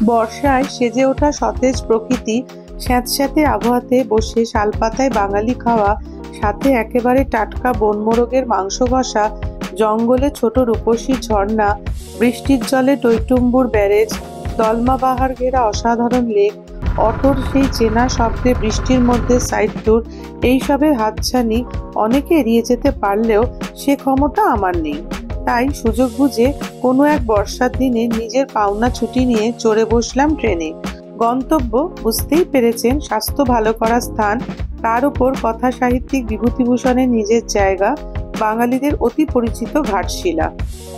বর্ষায় সেজে ওঠা সতেজ প্রকৃতি, স্যাঁতস্যাঁতে আবহাওয়াতে বসে শালপাতায় বাঙালি খাওয়া, সাথে একেবারে টাটকা বনমোরগের মাংস কষা, জঙ্গলে ছোট রূপসী ঝর্ণা, বৃষ্টির জলে টইটুম্বুর ব্যারেজ, দলমা বাহার ঘেরা অসাধারণ লেক, অটোর সেই চেনা শব্দে বৃষ্টির মধ্যে সাইড ট্যুর, এইসবের হাতছানি অনেকে এড়িয়ে যেতে পারলেও সে ক্ষমতা আমার নেই। তাই সুযোগ বুঝে কোনো এক বর্ষার দিনে নিজের পাওনা ছুটি নিয়ে চড়ে বসলাম ট্রেনে। গন্তব্য বুঝতেই পেরেছেন, স্বাস্থ্য ভালো করার স্থান, তার উপর কথা সাহিত্যিক বিভূতিভূষণের নিজের জায়গা, বাঙালিদের অতি পরিচিত ঘাটশিলা।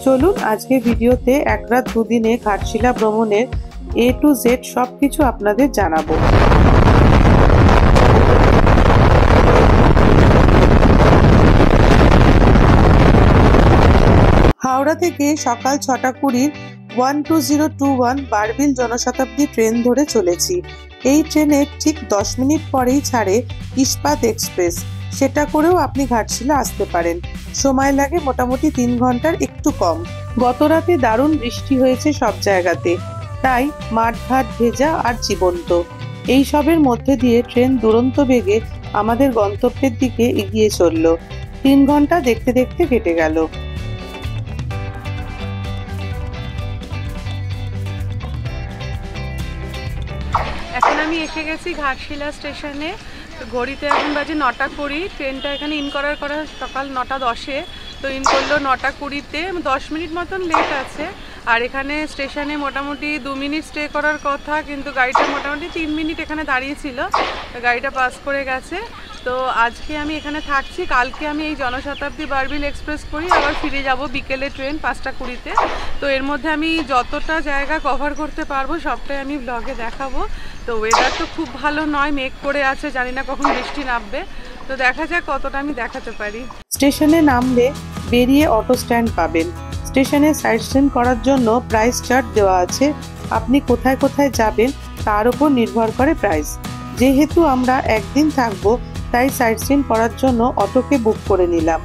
চলুন আজকে ভিডিওতে এক রাত দুদিনে ঘাটশিলা ভ্রমণের A to Z সবকিছু আপনাদের জানাবো। হাওড়া থেকে সকাল 6:20 12021 বারবিল জনশতাব্দী ট্রেন ধরে চলেছি। এই ট্রেনের ঠিক 10 মিনিট পরেই ছাড়ে ইস্পাত এক্সপ্রেস। সেটা করেও আপনি ঘাটশিলা আসতে পারেন। সময় লাগে মোটামুটি 3 ঘন্টার একটু কম। গত রাতে দারুণ বৃষ্টি হয়েছে সব জায়গাতে, তাই মাঠঘাট ভেজা আর জীবন্ত। এই সবের মধ্যে দিয়ে ট্রেন দুরন্ত বেগে আমাদের গন্তব্যের দিকে এগিয়ে চলল। 3 ঘন্টা দেখতে দেখতে কেটে গেল। এখন আমি এসে গেছি ঘাটশিলা স্টেশনে। ঘড়িতে এখন বাজে 9:20। ট্রেনটা এখানে ইন করা সকাল 9:10-এ, তো ইন করলো 9:20-তে। 10 মিনিট মতন লেট আছে। আর এখানে স্টেশনে মোটামুটি 2 মিনিট স্টে করার কথা, কিন্তু গাড়িটা মোটামুটি 3 মিনিট এখানে দাঁড়িয়েছিল, গাড়িটা পাস করে গেছে। তো আজকে আমি এখানে থাকছি, কালকে আমি এই জনশতাব্দী বারবিল এক্সপ্রেস করি, আবার ফিরে যাব বিকেলে ট্রেন 5:20-তে। তো এর মধ্যে আমি যতটা জায়গা কভার করতে পারবো সবটাই আমি ব্লগে দেখাবো। তো ওয়েদার তো খুব ভালো নয়, মেঘ করে আছে, জানি না কখন বৃষ্টি নামবে। তো দেখা যাক কতটা আমি দেখাতে পারি। স্টেশনে নামলে বেরিয়ে অটো স্ট্যান্ড পাবেন। স্টেশনে সাইট সিন করার জন্য প্রাইস চার্ট দেওয়া আছে। আপনি কোথায় কোথায় যাবেন তার উপর নির্ভর করে প্রাইস। যেহেতু আমরা একদিন থাকবো, তাই সাইট সিন করার জন্য অটোকে বুক করে নিলাম।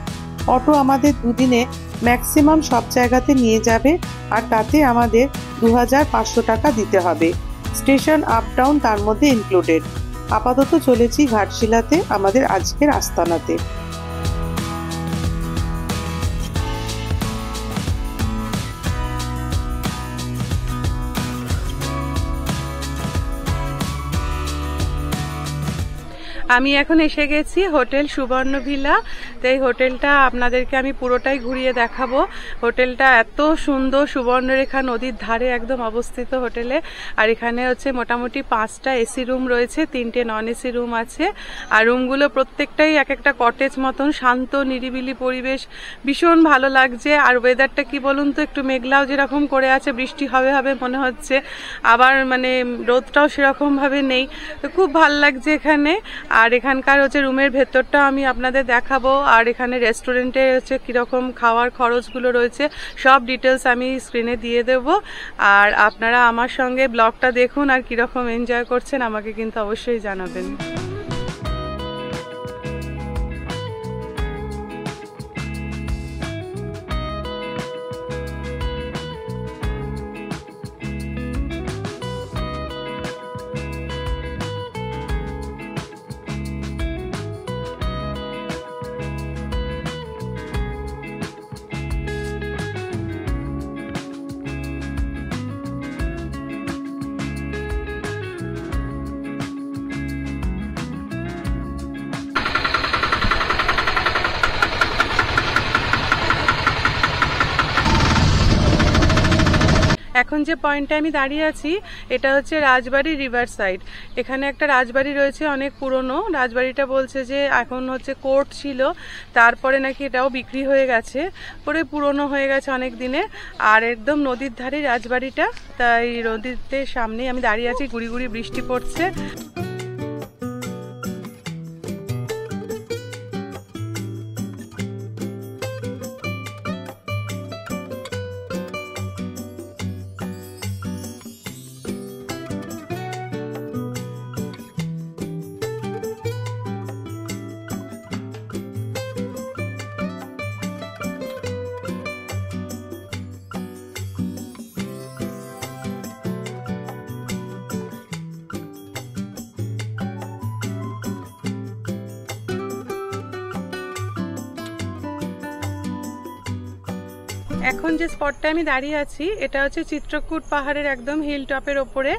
অটো আমাদের দুদিনে ম্যাক্সিমাম সব জায়গাতে নিয়ে যাবে, আর তাতে আমাদের 2500 টাকা দিতে হবে। স্টেশন আপ ডাউন তার মধ্যে ইনক্লুডেড। আপাতত চলেছি ঘাটশিলাতে, আমাদের আজকের আস্তানাতে। আমি এখন এসে গেছি হোটেল সুবর্ণ ভিলা। তো এই হোটেলটা আপনাদেরকে আমি পুরোটাই ঘুরিয়ে দেখাবো। হোটেলটা এত সুন্দর, সুবর্ণরেখা নদীর ধারে একদম অবস্থিত হোটেলে। আর এখানে হচ্ছে মোটামুটি 5টা এসি রুম রয়েছে, 3টে নন এসি রুম আছে। আর রুমগুলো প্রত্যেকটাই এক একটা কটেজ মতন, শান্ত নিরিবিলি পরিবেশ, ভীষণ ভালো লাগছে। আর ওয়েদারটা কি বলুন তো, একটু মেঘলাও যেরকম করে আছে, বৃষ্টি হবে হবে মনে হচ্ছে, আবার মানে রোদটাও সেরকম ভাবে নেই। তো খুব ভালো লাগছে এখানে। আর এখানকার হচ্ছে রুমের ভেতরটা আমি আপনাদের দেখাবো। আর এখানে রেস্টুরেন্টে হচ্ছে কিরকম খাওয়ার খরচগুলো রয়েছে সব ডিটেলস আমি স্ক্রিনে দিয়ে দেব। আর আপনারা আমার সঙ্গে ব্লগটা দেখুন, আর কিরকম এনজয় করছেন আমাকে কিন্তু অবশ্যই জানাবেন। এখন যে পয়েন্টে আমি দাঁড়িয়ে আছি এটা হচ্ছে রাজবাড়ি রিভার সাইড। এখানে একটা রাজবাড়ি রয়েছে, অনেক পুরনো রাজবাড়িটা। বলছে যে এখন হচ্ছে কোর্ট ছিল, তারপরে নাকি এটাও বিক্রি হয়ে গেছে, পরে পুরনো হয়ে গেছে অনেক দিনে। আর একদম নদীর ধারে রাজবাড়িটা, তাই নদীতে সামনেই আমি দাঁড়িয়ে আছি, গুড়ি গুড়ি বৃষ্টি পড়ছে। এখন যে স্পটটা আমি দাঁড়িয়ে আছি এটা হচ্ছে চিত্রকূট পাহাড়ের একদম হিল টপের ওপরে।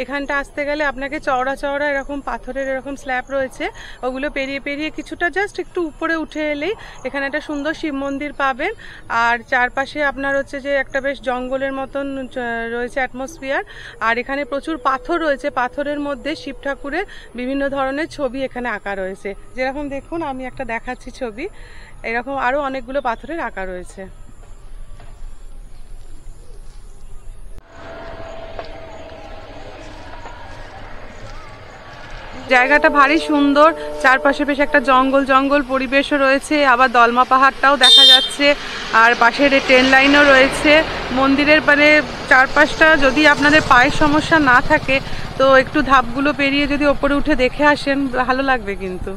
এখানটা আসতে গেলে আপনাকে চওড়া চওড়া এরকম পাথরের এরকম স্ল্যাব রয়েছে, ওগুলো পেরিয়ে পেরিয়ে কিছুটা জাস্ট একটু উপরে উঠে এলেই এখানে একটা সুন্দর শিব মন্দির পাবেন। আর চারপাশে আপনার হচ্ছে যে একটা বেশ জঙ্গলের মতন রয়েছে অ্যাটমসফিয়ার। আর এখানে প্রচুর পাথর রয়েছে, পাথরের মধ্যে শিব ঠাকুরের বিভিন্ন ধরনের ছবি এখানে আঁকা রয়েছে। যেরকম দেখুন আমি একটা দেখাচ্ছি ছবি, এরকম আরো অনেকগুলো পাথরের আঁকা রয়েছে। জায়গাটা ভারী সুন্দর, চারপাশে বেশ একটা জঙ্গল জঙ্গল পরিবেশও রয়েছে, আবার দলমা পাহাড়টাও দেখা যাচ্ছে, আর পাশের ট্রেন লাইনও রয়েছে। মন্দিরের মানে চারপাশটা যদি আপনাদের পায়ের সমস্যা না থাকে তো একটু ধাপগুলো পেরিয়ে যদি ওপরে উঠে দেখে আসেন ভালো লাগবে কিন্তু।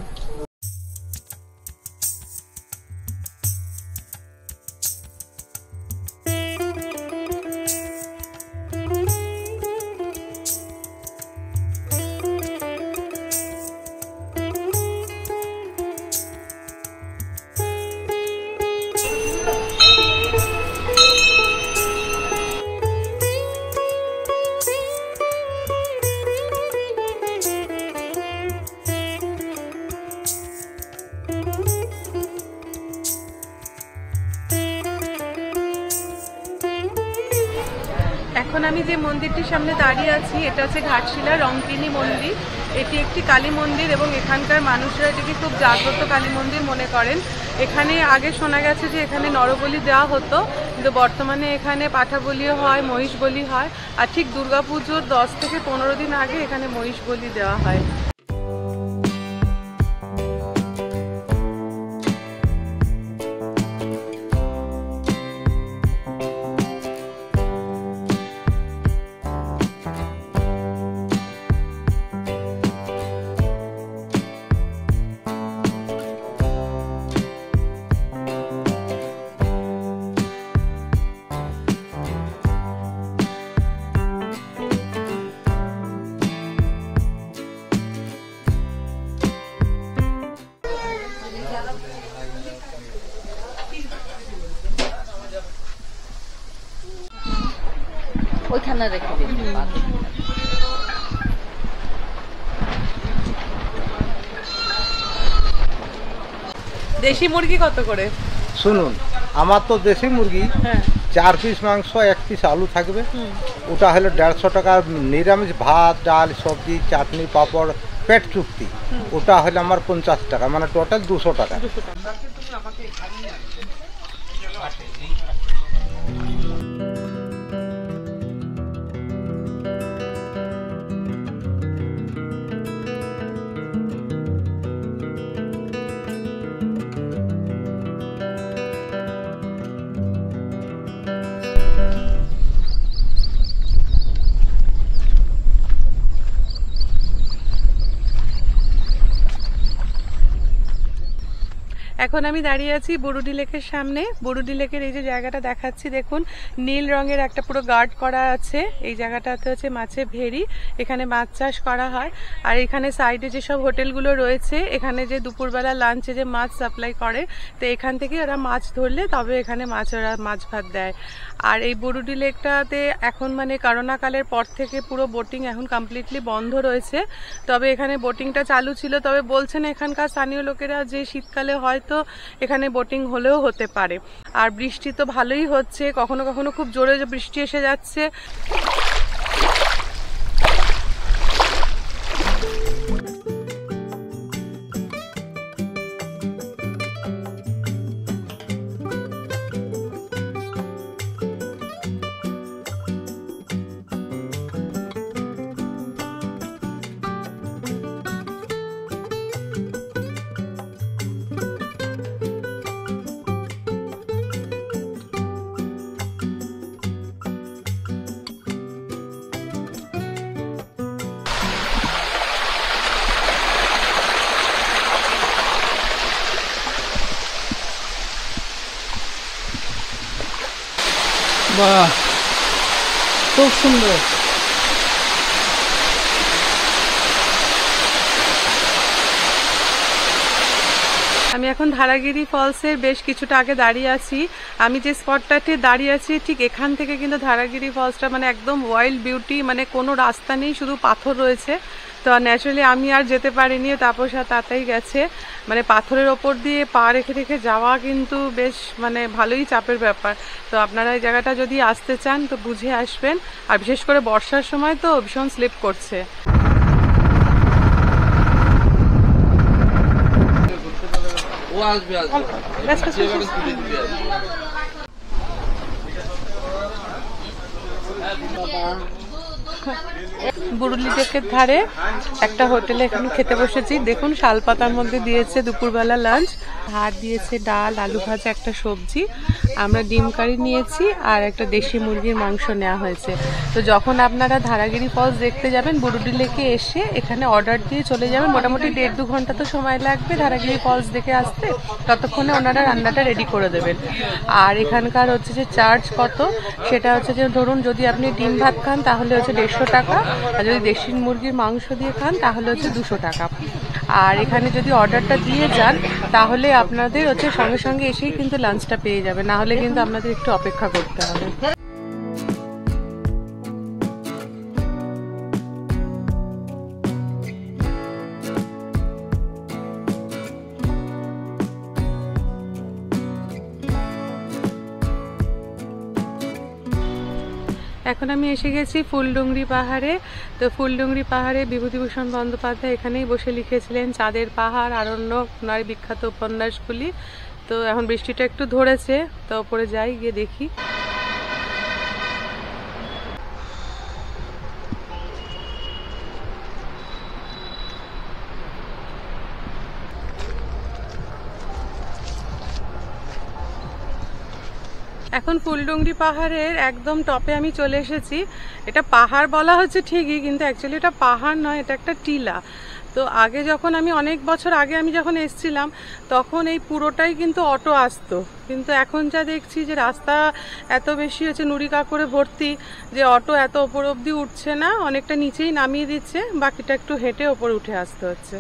এখন আমি যে মন্দিরটির সামনে দাঁড়িয়ে আছি এটা হচ্ছে ঘাটশিলা রংকিনী মন্দির। এটি একটি কালী মন্দির এবং এখানকার মানুষরা এটিকে খুব জাগ্রত কালী মন্দির মনে করেন। এখানে আগে শোনা গেছে যে এখানে নরবলি দেওয়া হতো, কিন্তু বর্তমানে এখানে পাঠা বলিও হয়, মহিষ বলি হয়। আর ঠিক দুর্গাপুজোর 10 থেকে 15 দিন আগে এখানে মহিষ বলি দেওয়া হয়। ওইখানে রেখে দিন। দেশি মুরগি কত করে? শুনুন, আমার তো দেশি মুরগি 4 পিস মাংস, 1 পিস আলু থাকবে, ওটা হলো 150 টাকা। নিরামিষ ভাত, ডাল, সবজি, চাটনি, পাঁপড়, পেট চুক্তি, ওটা হলো আমার 50 টাকা, মানে টোটাল 200 টাকা। এখন আমি দাঁড়িয়ে আছি বরুডি লেকের সামনে। বরুডি লেকের এই যে জায়গাটা দেখাচ্ছি দেখুন, নীল রঙের একটা পুরো গার্ড করা আছে। এই জায়গাটাতে হচ্ছে মাছের ভেরি, এখানে মাছ চাষ করা হয়। আর এখানে সাইডে যেসব হোটেলগুলো রয়েছে, এখানে যে দুপুরবেলা লাঞ্চে যে মাছ সাপ্লাই করে, তো এখান থেকে ওরা মাছ ধরলে তবে এখানে ওরা মাছ ভাত দেয়। আর এই বরুডি লেকটাতে এখন মানে করোনাকালের পর থেকে পুরো বোটিং এখন কমপ্লিটলি বন্ধ রয়েছে। তবে এখানে বোটিংটা চালু ছিল, তবে বলছেন এখানকার স্থানীয় লোকেরা যে শীতকালে হয়তো এখানে বোটিং হলেও হতে পারে। আর বৃষ্টি তো ভালোই হচ্ছে, কখনো কখনো খুব জোরে বৃষ্টি এসে যাচ্ছে। বাহ, খুব সুন্দর। আমি এখন ধারাগিরি ফলসের বেশ কিছুটা আগে দাঁড়িয়ে আছি। আমি যে স্পটটাতে দাঁড়িয়ে আছি ঠিক এখান থেকে কিন্তু ধারাগিরি ফলসটা মানে একদম ওয়াইল্ড বিউটি, মানে কোনো রাস্তা নেই, শুধু পাথর রয়েছে। তো ন্যাচারালি আমি আর যেতে পারিনি, তাপস আর তাতেই গেছে। মানে পাথরের ওপর দিয়ে পা রেখে রেখে যাওয়া কিন্তু বেশ মানে ভালোই চাপের ব্যাপার। তো আপনারা এই জায়গাটা যদি আসতে চান তো বুঝে আসবেন, আর বিশেষ করে বর্ষার সময় তো ভীষণ স্লিপ করছে। বুরুলি লেকের ধারে একটা হোটেলে এখানে খেতে বসেছি। দেখুন শালপাতার মধ্যে দিয়েছে দুপুরবেলা লাঞ্চ, ভাত দিয়েছে, ডাল, আলু ভাজা, একটা সবজি, আমরা ডিম কারি নিয়েছি আর একটা দেশি মুরগির মাংস নেওয়া হয়েছে। তো যখন আপনারা ধারাগিরি ফলস দেখতে যাবেন বুরুলি লেকে এসে এখানে অর্ডার দিয়ে চলে যাবেন। মোটামুটি 1.5-2 ঘন্টা তো সময় লাগবে ধারাগিরি ফলস দেখে আসতে, ততক্ষণে ওনারা রান্নাটা রেডি করে দেবেন। আর এখানকার হচ্ছে যে চার্জ কত, সেটা হচ্ছে যে ধরুন যদি আপনি ডিম ভাত খান তাহলে হচ্ছে 150 টাকা, আর যদি দেশি মুরগির মাংস দিয়ে খান তাহলে হচ্ছে 200 টাকা। আর এখানে যদি অর্ডারটা দিয়ে যান তাহলে আপনাদের হচ্ছে সঙ্গে সঙ্গে এসেই কিন্তু লাঞ্চটা পেয়ে যাবে, না হলে কিন্তু আপনাদের একটু অপেক্ষা করতে হবে। এখন আমি এসে গেছি ফুলডুংরি পাহাড়ে। তো ফুলডুংরি পাহাড়ে বিভূতিভূষণ বন্দ্যোপাধ্যায় এখানেই বসে লিখেছিলেন চাঁদের পাহাড়, আরণ্যক, ওনার বিখ্যাত উপন্যাসগুলি। তো এখন বৃষ্টিটা একটু ধরেছে, তো ওপরে যাই, গিয়ে দেখি। এখন ফুলডুংরি পাহাড়ের একদম টপে আমি চলে এসেছি। এটা পাহাড় বলা হচ্ছে ঠিকই, কিন্তু অ্যাকচুয়ালি এটা পাহাড় নয়, এটা একটা টিলা। তো আগে যখন আমি অনেক বছর আগে আমি যখন এসেছিলাম তখন এই পুরোটাই কিন্তু অটো আসতো, কিন্তু এখন যা দেখছি যে রাস্তা এত বেশি হচ্ছে নুড়ি কাকড়ে ভর্তি যে অটো এত ওপর অব্দি উঠছে না, অনেকটা নিচেই নামিয়ে দিচ্ছে, বাকিটা একটু হেঁটে ওপরে উঠে আসতে হচ্ছে।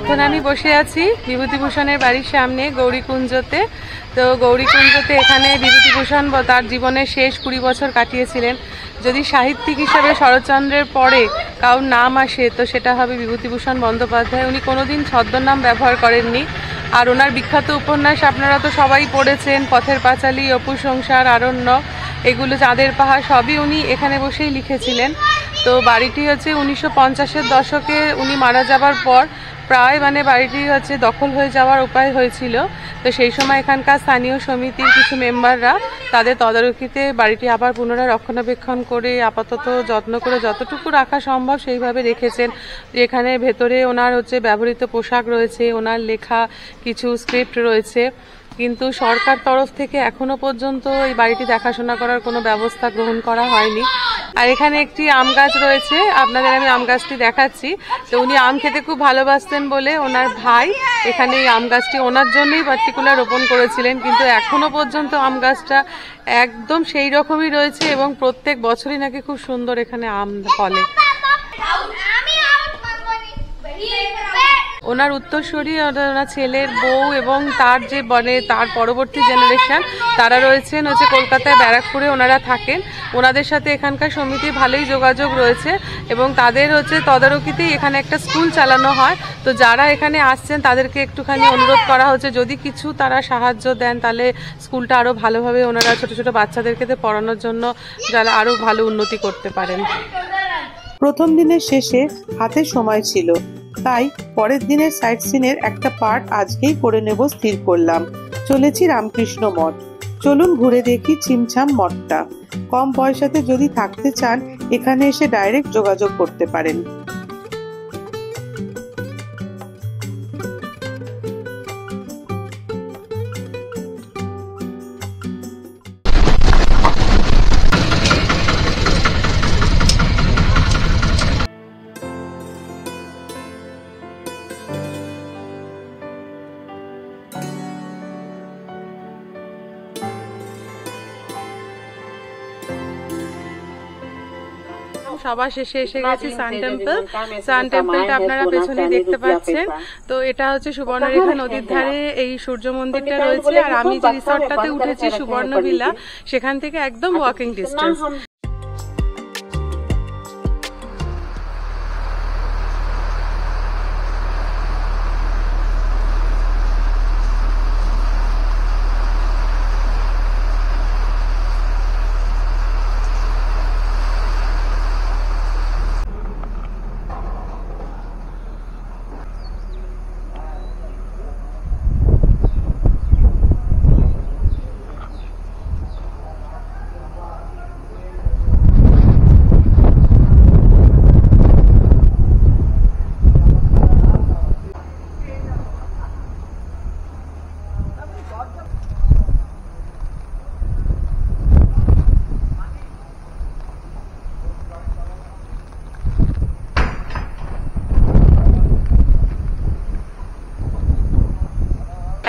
এখন আমি বসে আছি বিভূতিভূষণের বাড়ির সামনে গৌরীকুঞ্জতে। তো গৌরীকুঞ্জতে এখানে বিভূতিভূষণ তার জীবনের শেষ 20 বছর কাটিয়েছিলেন। যদি সাহিত্যিক হিসাবে শরৎচন্দ্রের পরে কারোর নাম আসে তো সেটা হবে বিভূতিভূষণ বন্দ্যোপাধ্যায়। উনি কোনোদিন ছদ্মনাম ব্যবহার করেননি। আর ওনার বিখ্যাত উপন্যাস আপনারা তো সবাই পড়েছেন, পথের পাঁচালী, অপু সংসার, আরণ্যক, এগুলো, চাঁদের পাহাড়, সবই উনি এখানে বসেই লিখেছিলেন। তো বাড়িটি হচ্ছে 1950-এর দশকে উনি মারা যাবার পর প্রায় মানে বাড়িটি হচ্ছে দখল হয়ে যাওয়ার উপায় হয়েছিল। তো সেই সময় এখানকার স্থানীয় সমিতির কিছু মেম্বাররা তাদের তদারকিতে বাড়িটি আবার পুনরায় রক্ষণাবেক্ষণ করে আপাতত যত্ন করে যতটুকু রাখা সম্ভব সেইভাবে রেখেছেন। এখানে ভেতরে ওনার হচ্ছে ব্যবহৃত পোশাক রয়েছে, ওনার লেখা কিছু স্ক্রিপ্ট রয়েছে, কিন্তু সরকার তরফ থেকে এখনো পর্যন্ত এই বাড়িটি দেখাশোনা করার কোনো ব্যবস্থা গ্রহণ করা হয়নি। আর এখানে একটি আম গাছ রয়েছে, আপনাদের আমি আম গাছটি দেখাচ্ছি। তো উনি আম খেতে খুব ভালোবাসতেন বলে ওনার ভাই এখানে এই আম গাছটি ওনার জন্যই পার্টিকুলার রোপণ করেছিলেন, কিন্তু এখনো পর্যন্ত আম গাছটা একদম সেই রকমই রয়েছে এবং প্রত্যেক বছরই নাকি খুব সুন্দর এখানে আম ফলে। ওনার উত্তরসূরি, ওনার ছেলের বউ এবং তার যে মানে তার পরবর্তী জেনারেশন তারা রয়েছেন হচ্ছে কলকাতায় ব্যারাকপুরে ওনারা থাকেন। ওনাদের সাথে এখানকার সমিতি ভালোই যোগাযোগ রয়েছে এবং তাদের হচ্ছে তদারকিতেই এখানে একটা স্কুল চালানো হয়। তো যারা এখানে আসছেন তাদেরকে একটুখানি অনুরোধ করা হচ্ছে যদি কিছু তারা সাহায্য দেন তাহলে স্কুলটা আরও ভালোভাবে ওনারা ছোট ছোট বাচ্চাদেরকে পড়ানোর জন্য যারা আরও ভালো উন্নতি করতে পারেন। প্রথম দিনের শেষে হাতে সময় ছিল, তাই পরের দিনের সাইট সিনের একটা পার্ট আজকেই করে নেব স্থির করলাম। চলেছি রামকৃষ্ণ মঠ। চলুন ঘুরে দেখি ছিমছাম মঠটা। কম পয়সাতে যদি থাকতে চান এখানে এসে ডাইরেক্ট যোগাযোগ করতে পারেন। সবার শেষে এসে গেছি সান টেম্পল। সান টেম্পলটা আপনারা পেছনে দেখতে পাচ্ছেন। তো এটা হচ্ছে সুবর্ণরেখা নদীর ধারে এই সূর্য মন্দিরটা রয়েছে। আর আমি যে রিসর্টটাতে উঠেছি সুবর্ণ ভিলা, সেখান থেকে একদম ওয়াকিং ডিস্টেন্স।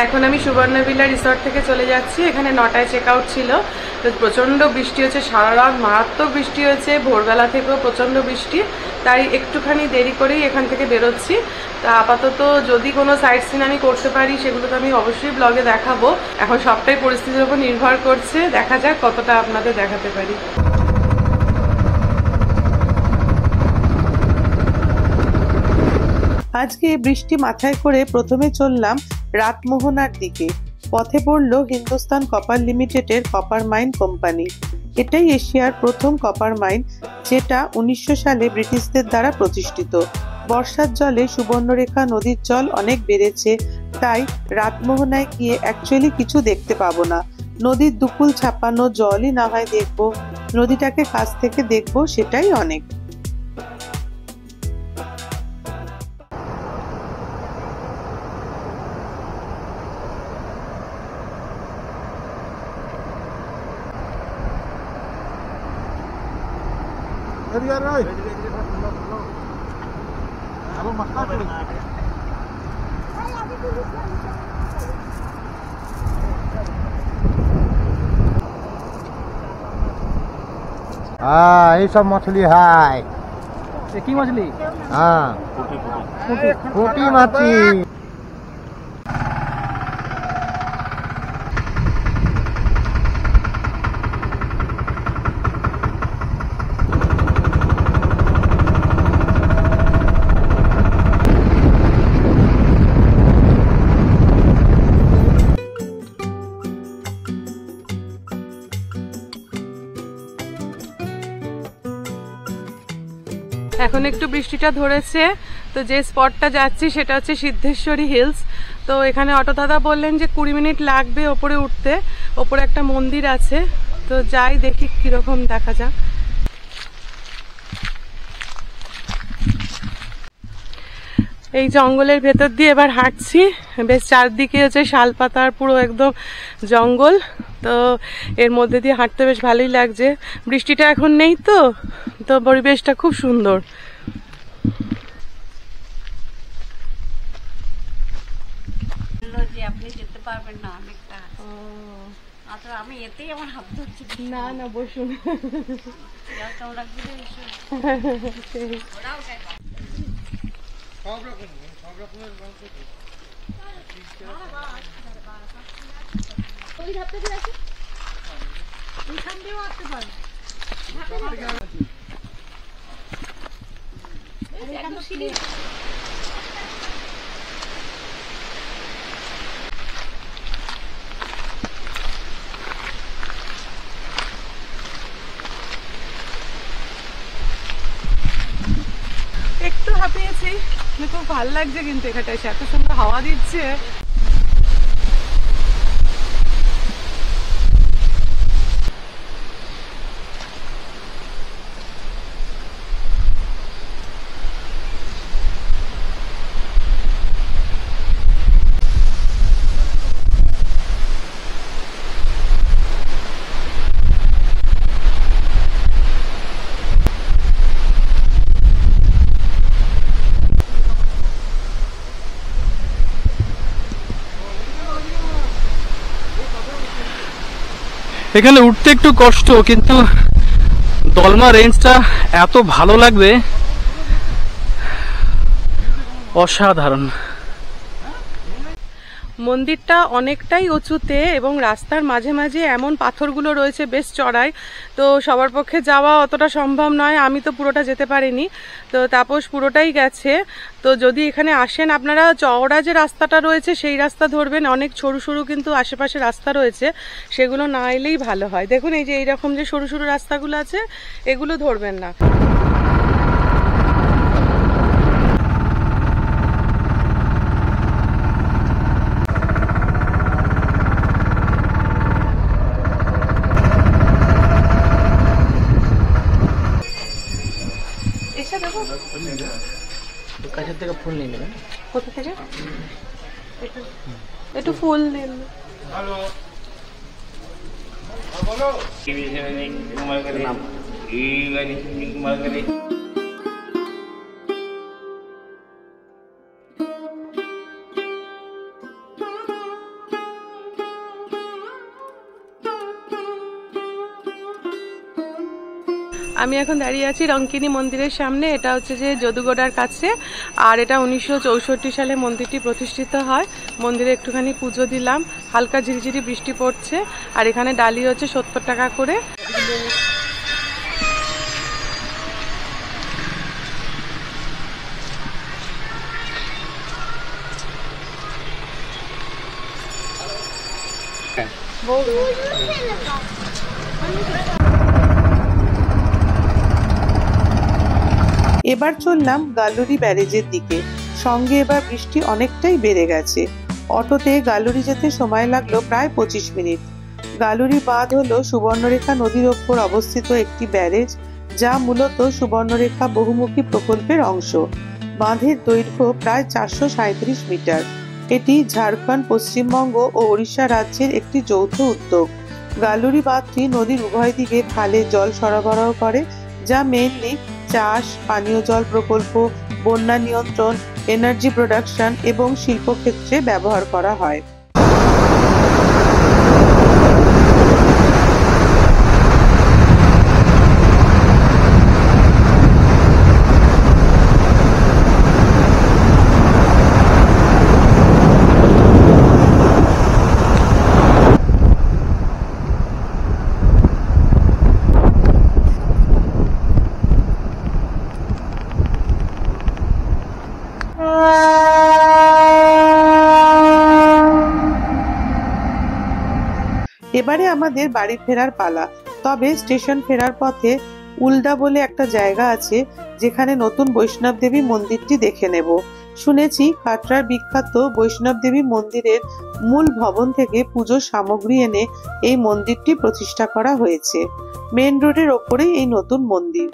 এখন আমি সুবর্ণভিলা রিসর্ট থেকে চলে যাচ্ছি। এখানে 9টায় চেক আউট ছিল। তো প্রচণ্ড বৃষ্টি হচ্ছে, সারা রাত মারাত্মক বৃষ্টি হয়েছে, ভোরবেলা থেকেও প্রচণ্ড বৃষ্টি, তাই একটুখানি দেরি করেই এখান থেকে বেরোচ্ছি। তা আপাতত যদি কোনো সাইট সিন আমি করতে পারি সেগুলো তো আমি অবশ্যই ব্লগে দেখাবো। এখন সবটাই পরিস্থিতির উপর নির্ভর করছে, দেখা যাক কতটা আপনাদের দেখাতে পারি। আজকে বৃষ্টি মাথায় করে প্রথমে চললাম রাতমোহনার দিকে। পথে পড়ল হিন্দুস্তান কপার লিমিটেডের কপার মাইন কোম্পানি। এটাই এশিয়ার প্রথম কপার মাইন, যেটা 1900 সালে ব্রিটিশদের দ্বারা প্রতিষ্ঠিত। বর্ষার জলে সুবর্ণরেখা নদীর জল অনেক বেড়েছে, তাই রাতমোহনায় গিয়ে অ্যাকচুয়ালি কিছু দেখতে পাবো না। নদীর দুকুল ছাপানো জলই না হয় দেখবো, নদীটাকে কাছ থেকে দেখবো, সেটাই অনেক। हाँ ये सब मछली है। ये की मछली? हाँ पुटी मछली। এখন একটু বৃষ্টিটা ধরেছে। তো যে স্পটটা যাচ্ছি সেটা হচ্ছে সিদ্ধেশ্বরী হিলস। তো এখানে অটো দাদা বললেন যে 20 মিনিট লাগবে ওপরে উঠতে। ওপরে একটা মন্দির আছে, তো যাই দেখি কিরকম দেখা যাক। এই জঙ্গলের ভেতর দিয়ে এবার হাঁটছি। বেশ চারদিকে হচ্ছে শালপাতার পুরো একদম জঙ্গল। তো এর মধ্যে দিয়ে হাঁটতে বেশ ভালোই লাগছে। বৃষ্টিটা এখন নেই, তো তো পরিবেশটা খুব সুন্দর। আপনি যেতে পারবেন না অনেকটা। আচ্ছা আমি এতেই আমার হাত ধরছি। না না বসুন। ভালো লাগছে কিন্তু এখানটা এসে এত সুন্দর হাওয়া দিচ্ছে। এখানে উঠতে একটু কষ্ট, কিন্তু দলমা রেঞ্জটা এত ভালো লাগবে, অসাধারণ। মন্দিরটা অনেকটাই উঁচুতে এবং রাস্তার মাঝে মাঝে এমন পাথরগুলো রয়েছে বেশ চড়াই, তো সবার পক্ষে যাওয়া অতটা সম্ভব নয়। আমি তো পুরোটা যেতে পারিনি, তো তাপস পুরোটাই গেছে। তো যদি এখানে আসেন আপনারা, চওড়া যে রাস্তাটা রয়েছে সেই রাস্তা ধরবেন, অনেক সরু সরু কিন্তু আশেপাশে রাস্তা রয়েছে, সেগুলো না এলেই ভালো হয়। দেখুন এই যে এইরকম যে সরু সরু রাস্তাগুলো আছে এগুলো ধরবেন না। কাছের থেকে ফুল নিয়ে নেবেন। কোথা থেকে? একটু ফুল দিন। আমি এখন দাঁড়িয়ে আছি রঙ্কিনী মন্দিরের সামনে। এটা হচ্ছে যে যদুগোড়ার কাছে, আর এটা 1964 সালে মন্দিরটি প্রতিষ্ঠিত হয়। মন্দিরে একটুখানি পুজো দিলাম, হালকা ঝিরিঝিরি বৃষ্টি পড়ছে, আর এখানে ডালি হচ্ছে 70 টাকা করে। এবার চললাম গালুরি ব্যারেজের দিকে। সঙ্গে এবার বৃষ্টি অনেকটাই বেড়ে গেছে। অটোতে গালুরি যেতে সময় লাগলো প্রায় 25 মিনিট। গালুরি বাঁধ হলো সুবর্ণরেখা নদীর ওপর অবস্থিত একটি ব্যারেজ, যা মূলত সুবর্ণরেখা বহুমুখী প্রকল্পের অংশ। বাঁধের দৈর্ঘ্য প্রায় 437 মিটার। এটি ঝাড়খণ্ড, পশ্চিমবঙ্গ ও ওড়িশা রাজ্যের একটি যৌথ উদ্যোগ। গালুরি বাঁধটি নদীর উভয় দিকে খালে জল সরবরাহ করে, যা মেইনলি চাষ, পানীয় জল প্রকল্প, বন্যা নিয়ন্ত্রণ, এনার্জি প্রোডাকশন এবং শিল্পক্ষেত্রে ব্যবহার করা হয়। এবারে আমাদের বাড়ি ফেরার পালা। তবে স্টেশন ফেরার পথে উল্ডা বলে একটা জায়গা আছে, যেখানে নতুন বৈষ্ণব দেবী মন্দিরটি দেখে নেব। শুনেছি কাটরার বিখ্যাত বৈষ্ণব দেবী মন্দিরের মূল ভবন থেকে পুজোর সামগ্রী এনে এই মন্দিরটি প্রতিষ্ঠা করা হয়েছে। মেন রোডের ওপরেই এই নতুন মন্দির।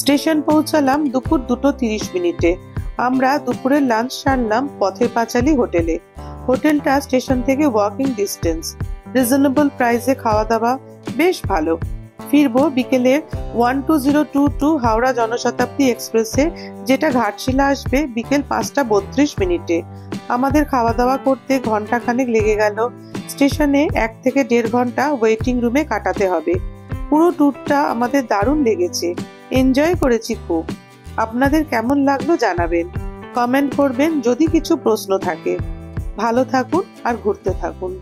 স্টেশন পৌঁছালাম দুপুর 2:30 মিনিটে। আমরা দুপুরের লাঞ্চ সারলাম পথের পাঁচালী হোটেলে। হোটেলটা স্টেশন থেকে ওয়াকিং ডিস্টেন্স, রিজনেবল প্রাইসে খাওয়া দাওয়া বেশ ভালো। ফিরবো বিকেলের 12022 হাওড়া জনশতাব্দী এক্সপ্রেসে, যেটা ঘাটশিলা আসবে বিকেল 5:32 মিনিটে। আমাদের খাওয়া দাওয়া করতে ঘন্টাখানেক লেগে গেল। স্টেশনে 1 থেকে 1.5 ঘন্টা ওয়েটিং রুমে কাটাতে হবে। পুরো ট্যুরটা আমাদের দারুণ লেগেছে, এনজয় করেছি খুব। আপনাদের কেমন লাগলো জানাবেন, কমেন্ট করবেন যদি কিছু প্রশ্ন থাকে। ভালো থাকুন আর ঘুরতে থাকুন।